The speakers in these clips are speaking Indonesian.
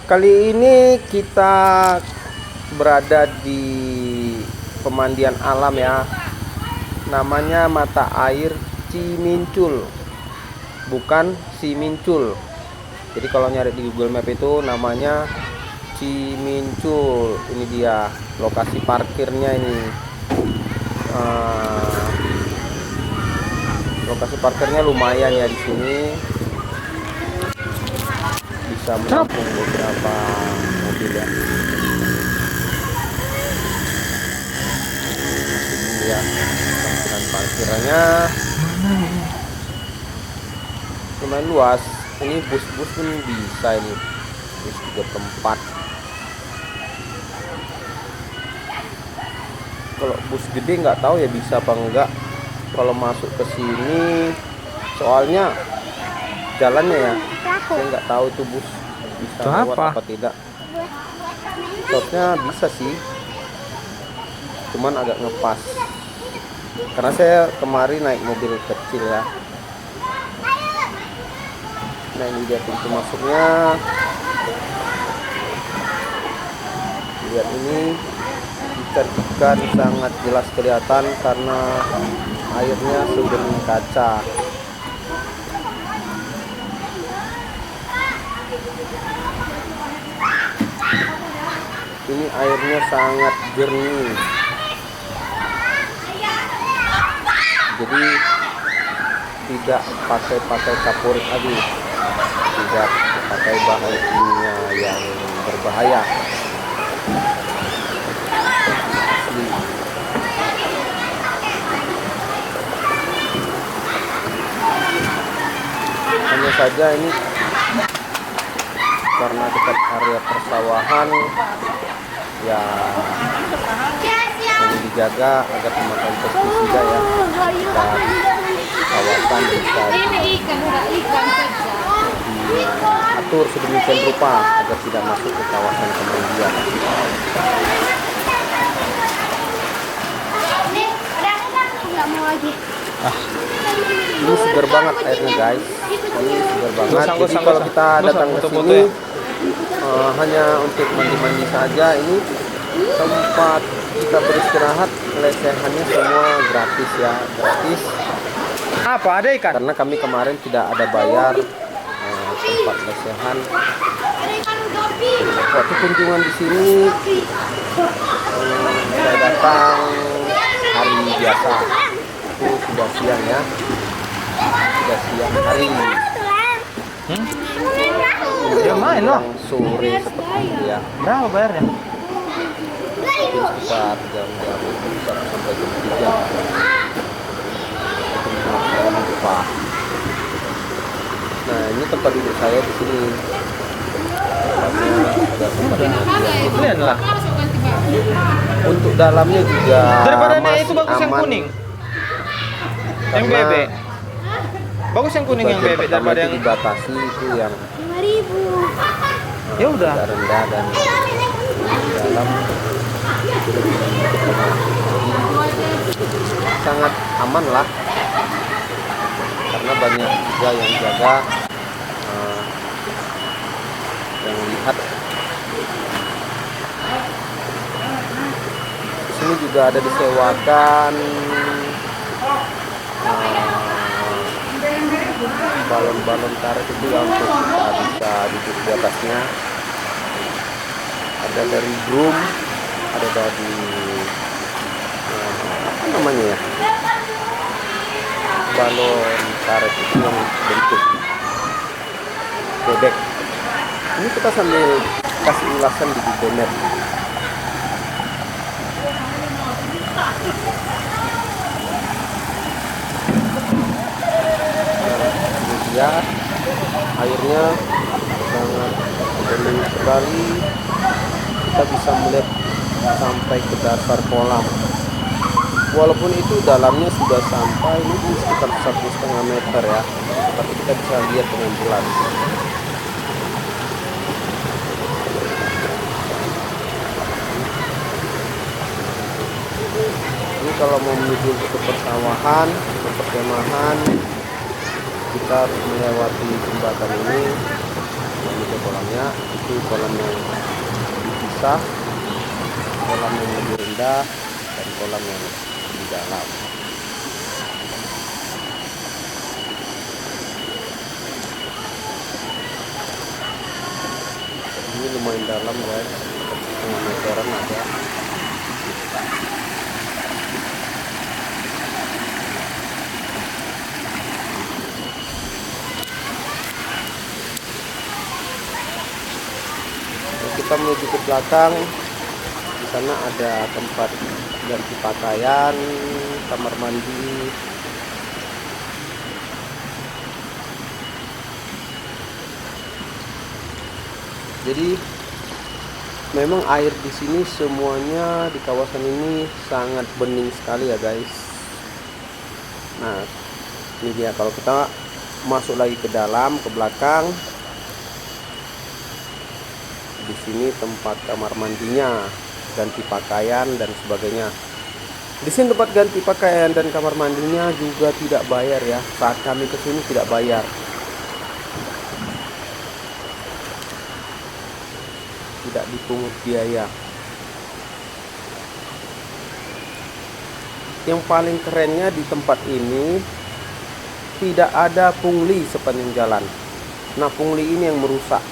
Kali ini kita berada di pemandian alam ya. Namanya mata air Cimincul, bukan Simincul. Jadi kalau nyari di Google Map itu namanya Cimincul. Ini dia lokasi parkirnya ini. Lokasi parkirnya lumayan ya di sini. Bisa menampung beberapa mobil ya. Ini ya tampilan parkirannya lumayan luas. Ini bus-bus pun bisa, ini bus 3 tempat. Kalau bus gede nggak tahu ya bisa apa enggak kalau masuk ke sini, soalnya jalannya ya saya nggak tahu itu bus bisa lewat apa tidak. Soalnya bisa sih, cuman agak ngepas karena saya kemarin naik mobil kecil ya. Nah ini dia pintu masuknya, lihat ini ikan-ikan sangat jelas kelihatan karena airnya sejernih kaca. Ini airnya sangat jernih, jadi tidak pakai kapur lagi, tidak pakai bahan kimia yang berbahaya. Hanya saja ini karena dekat area persawahan ya, perlu dijaga agar pemakaian pestisida ya dan kawasan bisa diatur sedemikian rupa agar tidak masuk ke kawasan kemandian. Ini segar banget airnya guys, ini segar banget. Jadi kalau kita datang ke sini hanya untuk mandi-mandi saja. Ini tempat kita beristirahat, lesehannya semua gratis ya, gratis. Apa ada ikan? Karena kami kemarin tidak ada bayar tempat lesehan. Waktu kunjungan di sini saya datang hari biasa, itu sudah siang ya, sudah siang hari. Ya main loh sore seperti itu ya. Berapa bayarnya? Sekitar jam-jam sampai jam 3. Nah ini tempat duduk saya di sini. Kalian lah. Untuk dalamnya juga masih itu bagus aman. Yang kuning. Yang bebek. Bagus yang kuning yang bebek daripada yang dibatasi itu yang 5.000. ya udah rendah dan dalam sangat aman lah karena banyak juga yang jaga, yang lihat. Di sini juga ada disewakan balon-balon karet itu ya, untuk kita bisa duduk di atasnya. Ada dari drum, ada dari apa namanya ya, balon karet itu yang bentuk bebek. Ini kita sambil kasih ulasan di Google Map. Ya, airnya sangat jernih sekali. Kita bisa melihat sampai ke dasar kolam. Walaupun itu dalamnya sudah sampai ini sekitar 1,5 meter ya, tapi kita bisa lihat dengan jelas. Ini kalau mau menuju ke persawahan, ke perkemahan, kita harus melewati jembatan ini. Ini tiga kolamnya. Itu kolam yang dipisah, kolam yang lebih rendah, dan kolam yang di dalam. Ini lumayan dalam guys, setengah meteran ada. Kita menuju ke belakang. Di sana ada tempat ganti pakaian, kamar mandi. Jadi memang air di sini semuanya di kawasan ini sangat bening sekali ya guys. Nah, ini dia kalau kita masuk lagi ke dalam, ke belakang. Di sini tempat kamar mandinya, ganti pakaian dan sebagainya. Di sini tempat ganti pakaian dan kamar mandinya juga tidak bayar ya. Saat kami ke sini tidak bayar. Tidak dipungut biaya. Yang paling kerennya di tempat ini tidak ada pungli sepanjang jalan. Nah, pungli ini yang merusak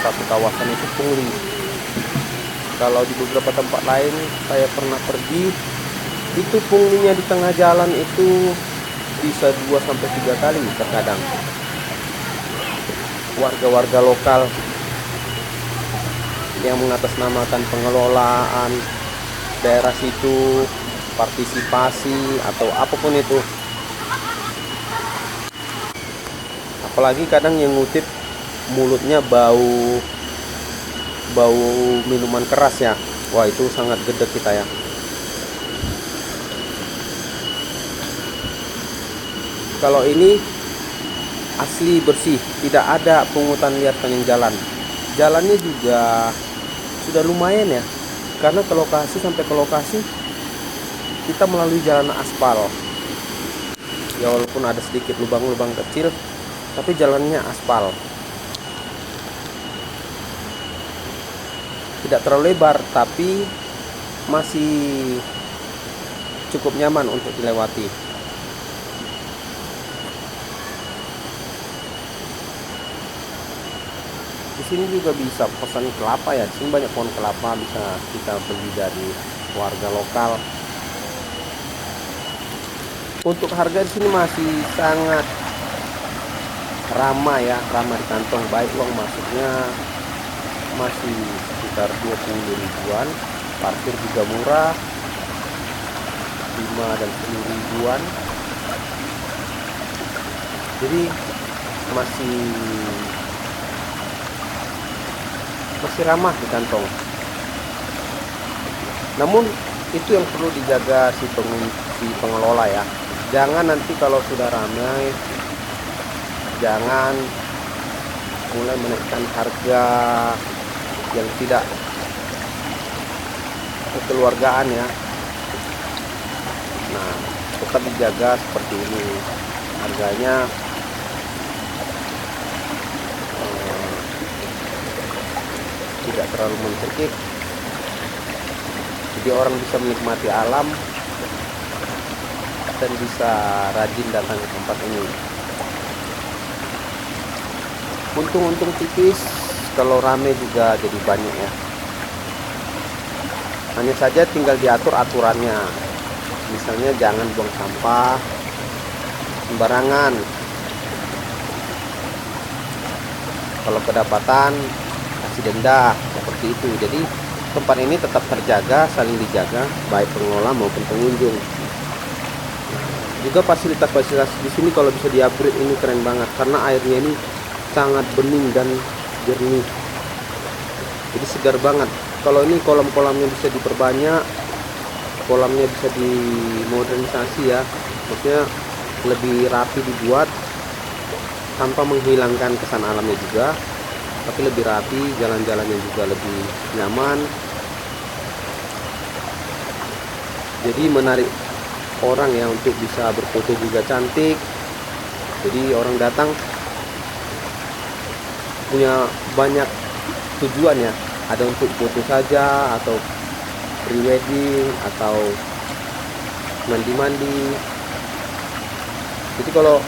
satu kawasan itu pungli. Kalau di beberapa tempat lain saya pernah pergi, itu punglinya di tengah jalan itu bisa 2-3 kali terkadang. Warga-warga lokal yang mengatasnamakan pengelolaan daerah situ, partisipasi atau apapun itu. Apalagi kadang yang ngutip mulutnya bau minuman keras ya. Wah, itu sangat gede kita ya. Kalau ini asli bersih, tidak ada pungutan liar sepanjang jalan. Jalannya juga sudah lumayan ya, karena ke lokasi sampai ke lokasi kita melalui jalan aspal. Ya walaupun ada sedikit lubang-lubang kecil, tapi jalannya aspal. Tidak terlalu lebar, tapi masih cukup nyaman untuk dilewati. Di sini juga bisa pesan kelapa ya. Di sini banyak pohon kelapa, bisa kita beli dari warga lokal. Untuk harga di sini masih sangat ramah ya, ramah di kantong. Baik uang masuknya masih sekitar 20 ribuan, parkir juga murah, 5 dan 10 ribuan. Jadi masih ramah di kantong. Namun itu yang perlu dijaga si pengelola ya. Jangan nanti kalau sudah ramai, jangan mulai menaikkan harga yang tidak kekeluargaan ya. Nah, tetap dijaga seperti ini harganya. Tidak terlalu mencekik, jadi orang bisa menikmati alam dan bisa rajin datang ke tempat ini. Untung-untung tipis, kalau rame juga jadi banyak ya. Hanya saja tinggal diatur aturannya. Misalnya jangan buang sampah sembarangan. Kalau kedapatan kasih denda, seperti itu. Jadi tempat ini tetap terjaga, saling dijaga, baik pengelola maupun pengunjung. Juga fasilitas-fasilitas di sini kalau bisa di-upgrade ini keren banget, karena airnya ini sangat bening dan jernih. Jadi segar banget. Kalau ini kolam-kolamnya bisa diperbanyak, kolamnya bisa dimodernisasi ya, maksudnya lebih rapi dibuat tanpa menghilangkan kesan alamnya juga, tapi lebih rapi, jalan-jalannya juga lebih nyaman. Jadi menarik orang ya untuk bisa berfoto juga cantik. Jadi orang datang punya banyak tujuan ya, ada untuk foto saja atau pre-wedding atau mandi-mandi. Jadi kalau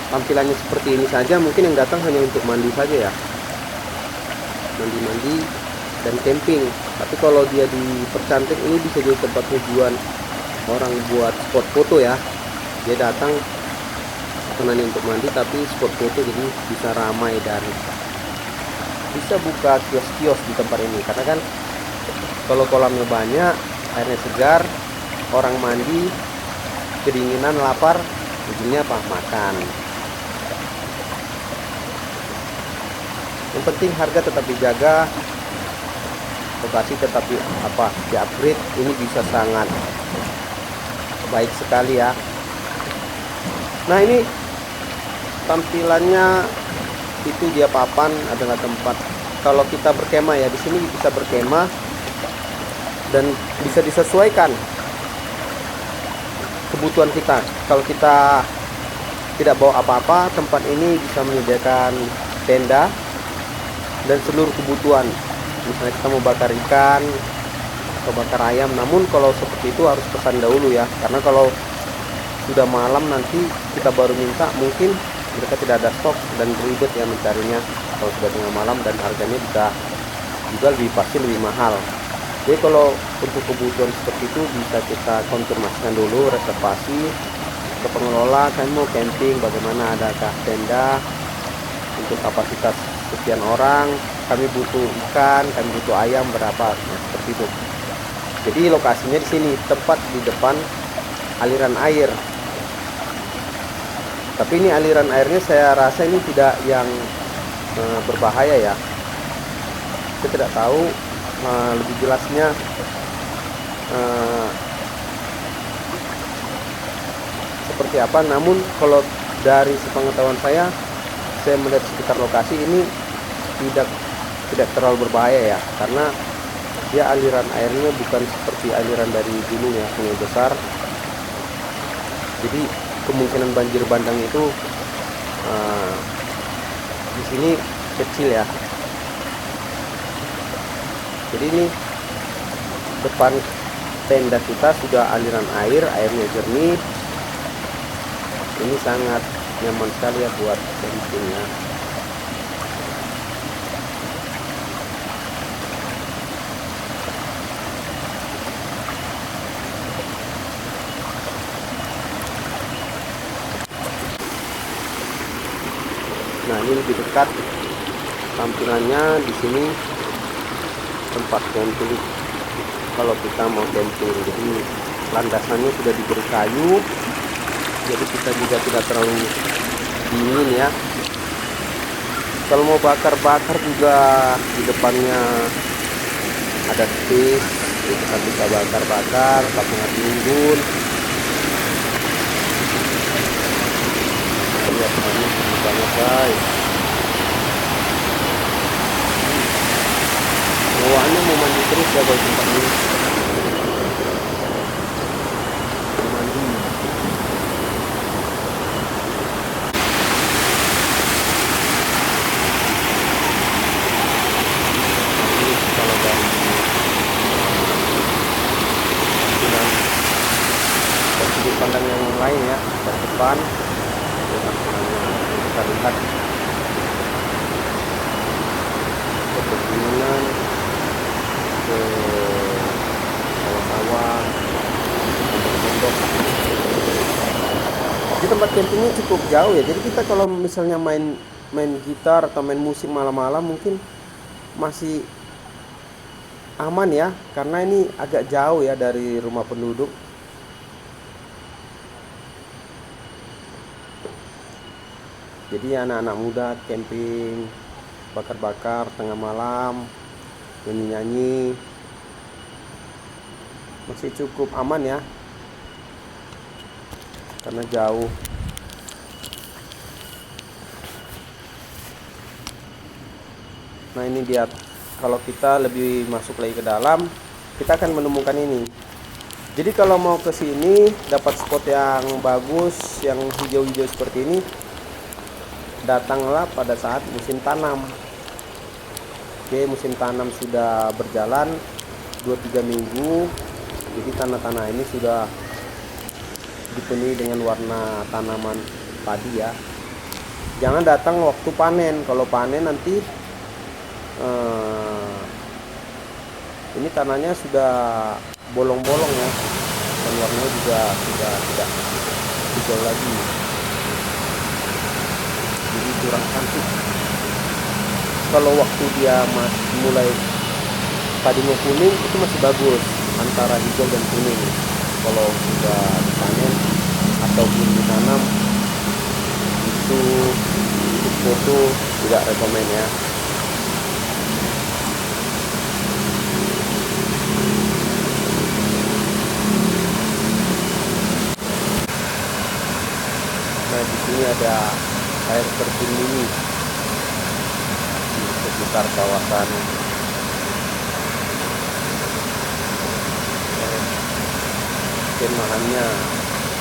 tampilannya seperti ini saja, mungkin yang datang hanya untuk mandi saja ya, mandi-mandi dan camping. Tapi kalau dia dipercantik, ini bisa jadi tempat tujuan orang buat spot foto ya. Dia datang bukan hanya untuk mandi tapi spot foto, jadi bisa ramai dan bisa buka kios-kios di tempat ini. Karena kan kalau kolamnya banyak, airnya segar, orang mandi kedinginan, lapar, ujungnya apa? Makan. Yang penting harga tetap dijaga, lokasi tetap di-upgrade. Ini bisa sangat baik sekali ya. Nah, ini tampilannya itu dia papan adalah tempat kalau kita berkemah ya. Di sini bisa berkemah dan bisa disesuaikan kebutuhan kita. Kalau kita tidak bawa apa-apa, tempat ini bisa menyediakan tenda dan seluruh kebutuhan. Misalnya kita mau bakar ikan atau bakar ayam, namun kalau seperti itu harus pesan dahulu ya, karena kalau sudah malam nanti kita baru minta, mungkin mereka tidak ada stok dan ribet ya mencarinya kalau sudah tengah malam, dan harganya bisa juga pasti lebih mahal. Jadi kalau untuk kebutuhan seperti itu bisa kita konfirmasikan dulu, reservasi ke pengelola, kami mau camping, bagaimana, adakah tenda untuk kapasitas sekian orang, kami butuh ikan, kami butuh ayam berapa, nah, seperti itu. Jadi lokasinya di sini, tepat di depan aliran air. Tapi ini aliran airnya saya rasa ini tidak yang berbahaya ya. Saya tidak tahu lebih jelasnya seperti apa. Namun kalau dari sepengetahuan saya melihat sekitar lokasi ini tidak terlalu berbahaya ya, karena dia aliran airnya bukan seperti aliran dari gunung ya, sungai besar. Jadi kemungkinan banjir bandang itu di sini kecil ya. Jadi ini depan tenda kita sudah aliran air, airnya jernih. Ini sangat nyaman sekali ya buat campingnya. Nah, ini lebih dekat tampilannya di sini tempat camping kalau kita mau camping. Jadi landasannya sudah diberi kayu, jadi kita juga tidak terlalu dingin ya. Kalau mau bakar-bakar juga di depannya ada space, jadi kita bisa bakar-bakar pakai api unggun. Lihat ini banget guys. Bawaannya mau mandi terus ya kalau tempat ini. Mandi. Ini kalau dari sudut pandang yang lain ya, dari depan kita lihat ke pegunungan, ke sawah-sawah, pondok-pondok. Di tempat campingnya cukup jauh ya, jadi kita kalau misalnya main gitar atau main musik malam-malam mungkin masih aman ya, karena ini agak jauh ya dari rumah penduduk. Jadi anak-anak muda camping, bakar-bakar tengah malam, nyanyi-nyanyi, masih cukup aman ya, karena jauh. Nah, ini dia, kalau kita lebih masuk lagi ke dalam, kita akan menemukan ini. Jadi kalau mau ke sini dapat spot yang bagus, yang hijau-hijau seperti ini, datanglah pada saat musim tanam. Oke, musim tanam sudah berjalan 2-3 minggu, jadi tanah-tanah ini sudah dipenuhi dengan warna tanaman padi ya. Jangan datang waktu panen. Kalau panen nanti ini tanahnya sudah bolong-bolong ya, dan warnanya juga sudah tidak hijau lagi, jadi kurang cantik. Kalau waktu dia masih mulai padinya kuning itu masih bagus, antara hijau dan kuning. Kalau sudah dipanen ataupun ditanam itu untuk foto tidak rekomen ya. Nah, di sini ada air terjun mini di sekitar kawasan kemahannya.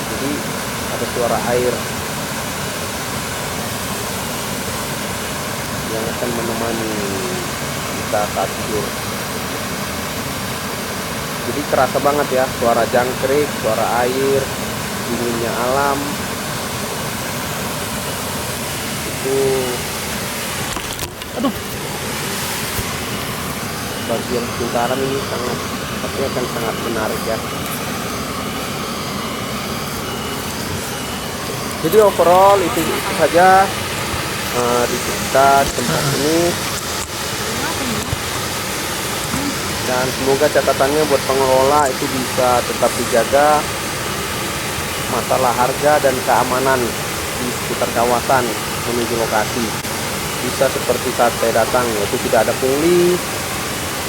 Jadi ada suara air yang akan menemani kita saat tidur. Jadi kerasa banget ya suara jangkrik, suara air, dinginnya alam. Itu bagi yang pecinta alam ini pasti akan sangat menarik ya. Jadi overall itu saja di sekitar tempat ini, dan semoga catatannya buat pengelola itu bisa tetap dijaga masalah harga dan keamanan di sekitar kawasan menuju lokasi. Bisa seperti saat saya datang, yaitu tidak ada pungli,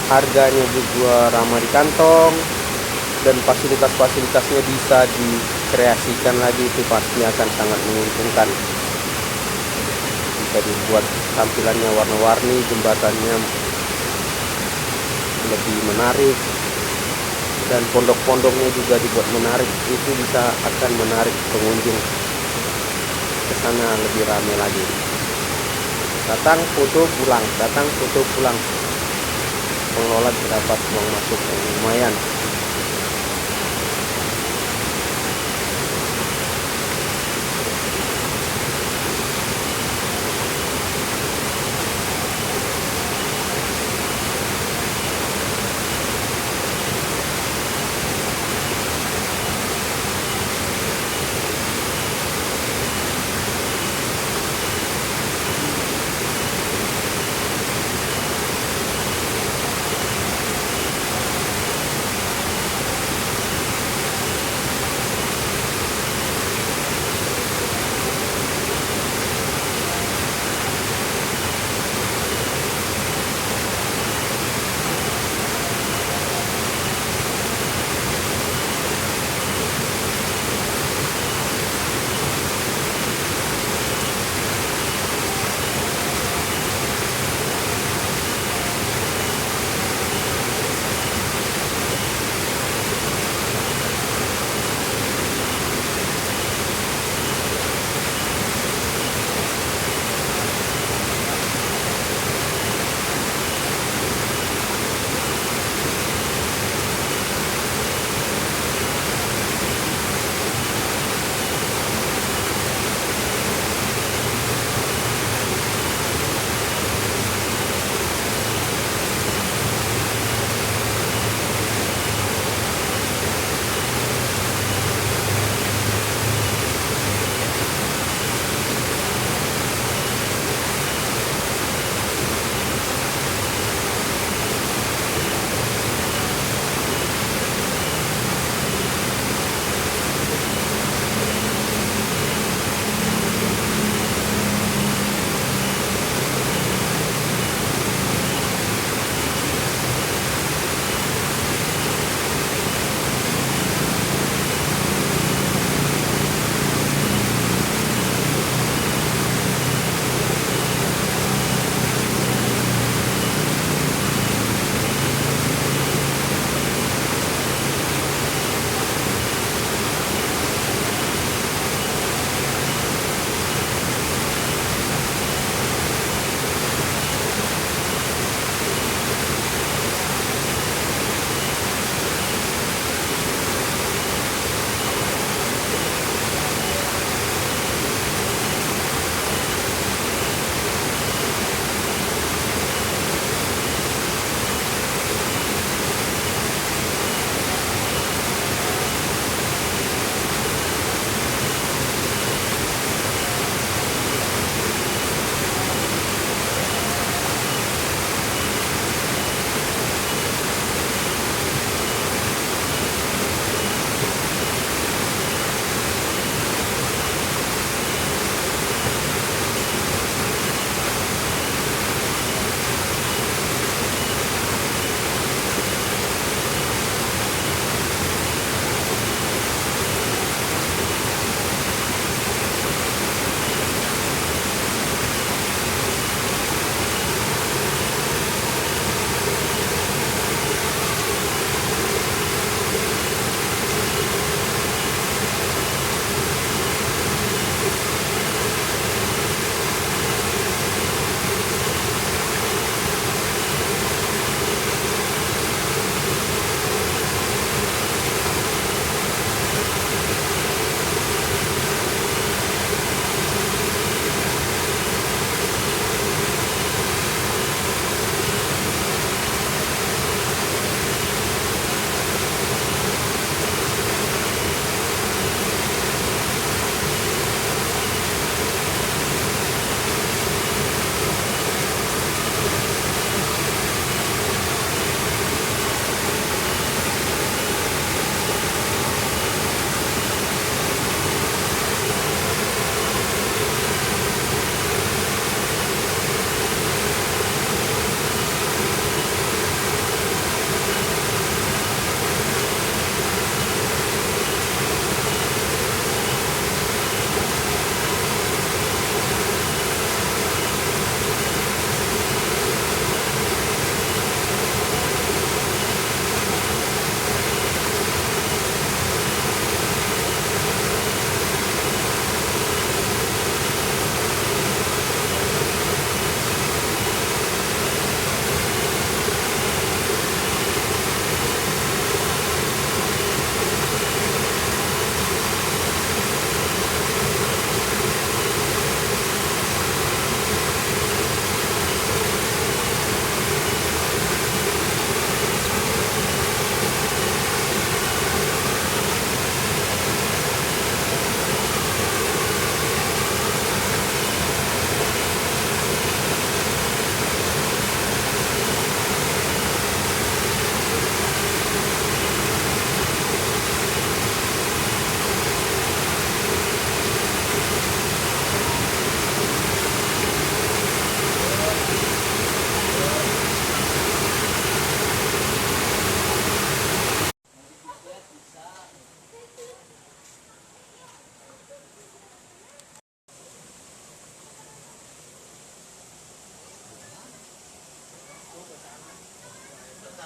harganya juga ramah di kantong, dan fasilitas-fasilitasnya bisa dikreasikan lagi. Itu pasti akan sangat menguntungkan. Bisa dibuat tampilannya warna-warni, jembatannya lebih menarik, dan pondok-pondoknya juga dibuat menarik. Itu bisa akan menarik pengunjung ke sana lebih ramai lagi. Datang foto pulang, datang foto pulang. Pengelola bisa dapat uang masuk yang lumayan.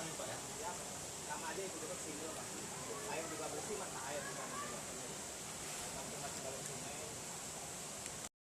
kami Pak ya. Sama aja itu dekat sini loh Pak. Air juga bersih mas, air di sana juga. Langsung masuk dalam sungai.